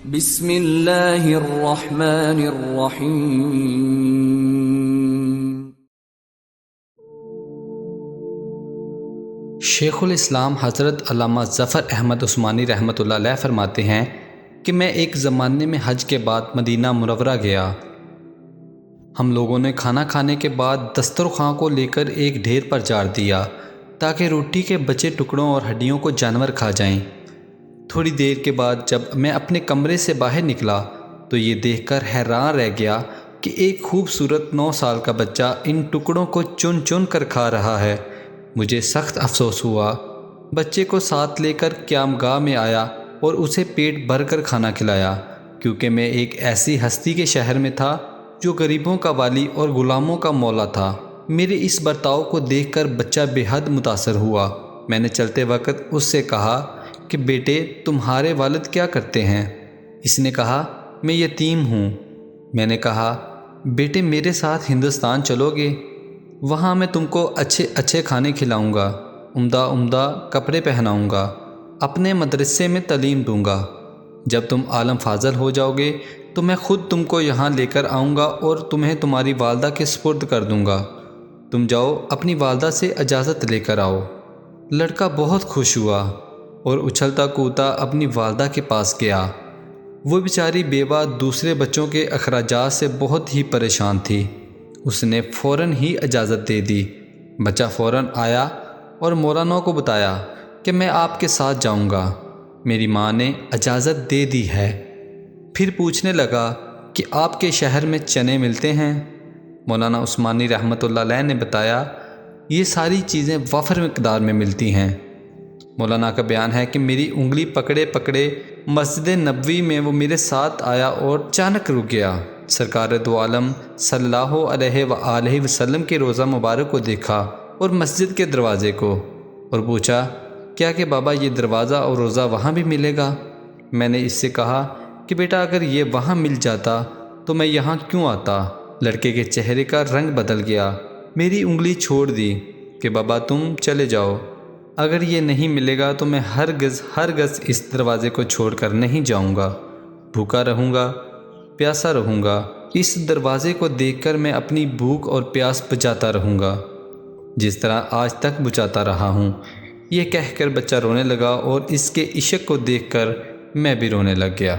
بسم اللہ الرحمن الرحیم۔ شیخ الاسلام حضرت علامہ ظفر احمد عثمانی رحمۃ اللہ علیہ فرماتے ہیں کہ میں ایک زمانے میں حج کے بعد مدینہ منورہ گیا۔ ہم لوگوں نے کھانا کھانے کے بعد دسترخوان کو لے کر ایک ڈھیر پر جاڑ دیا تاکہ روٹی کے بچے ٹکڑوں اور ہڈیوں کو جانور کھا جائیں۔ تھوڑی دیر کے بعد جب میں اپنے کمرے سے باہر نکلا تو یہ دیکھ کر حیران رہ گیا کہ ایک خوبصورت 9 سال کا بچہ ان ٹکڑوں کو چن چن کر کھا رہا ہے۔ مجھے سخت افسوس ہوا۔ بچے کو ساتھ لے کر قیامگاہ میں آیا اور اسے پیٹ بھر کر کھانا کھلایا، کیونکہ میں ایک ایسی ہستی کے شہر میں تھا جو غریبوں کا والی اور غلاموں کا مولا تھا۔ میرے اس برتاؤ کو دیکھ کر بچہ بے حد متاثر ہوا۔ میں نے چلتے وقت اس سے کہا کہ بیٹے تمہارے والد کیا کرتے ہیں؟ اس نے کہا میں یتیم ہوں۔ میں نے کہا بیٹے میرے ساتھ ہندوستان چلو گے؟ وہاں میں تم کو اچھے اچھے کھانے کھلاؤں گا، عمدہ کپڑے پہناؤں گا، اپنے مدرسے میں تعلیم دوں گا۔ جب تم عالم فاضل ہو جاؤ گے تو میں خود تم کو یہاں لے کر آؤں گا اور تمہیں تمہاری والدہ کے سپرد کر دوں گا۔ تم جاؤ اپنی والدہ سے اجازت لے کر آؤ۔ لڑکا بہت خوش ہوا اور اچھلتا کودتا اپنی والدہ کے پاس گیا۔ وہ بیچاری بیوہ دوسرے بچوں کے اخراجات سے بہت ہی پریشان تھی۔ اس نے فوراً ہی اجازت دے دی۔ بچہ فوراً آیا اور مولانا کو بتایا کہ میں آپ کے ساتھ جاؤں گا، میری ماں نے اجازت دے دی ہے۔ پھر پوچھنے لگا کہ آپ کے شہر میں چنے ملتے ہیں؟ مولانا عثمانی رحمۃ اللہ علیہ نے بتایا یہ ساری چیزیں وافر مقدار میں ملتی ہیں۔ مولانا کا بیان ہے کہ میری انگلی پکڑے پکڑے مسجد نبوی میں وہ میرے ساتھ آیا اور اچانک رک گیا۔ سرکار دو عالم صلی اللہ علیہ وآلہ وسلم کے روضہ مبارک کو دیکھا اور مسجد کے دروازے کو، اور پوچھا کیا کہ بابا یہ دروازہ اور روضہ وہاں بھی ملے گا؟ میں نے اس سے کہا کہ بیٹا اگر یہ وہاں مل جاتا تو میں یہاں کیوں آتا؟ لڑکے کے چہرے کا رنگ بدل گیا۔ میری انگلی چھوڑ دی کہ بابا تم چلے جاؤ، اگر یہ نہیں ملے گا تو میں ہرگز اس دروازے کو چھوڑ کر نہیں جاؤں گا، بھوکا رہوں گا، پیاسا رہوں گا۔ اس دروازے کو دیکھ کر میں اپنی بھوک اور پیاس بجھاتا رہوں گا جس طرح آج تک بجھاتا رہا ہوں۔ یہ کہہ کر بچہ رونے لگا اور اس کے عشق کو دیکھ کر میں بھی رونے لگ گیا۔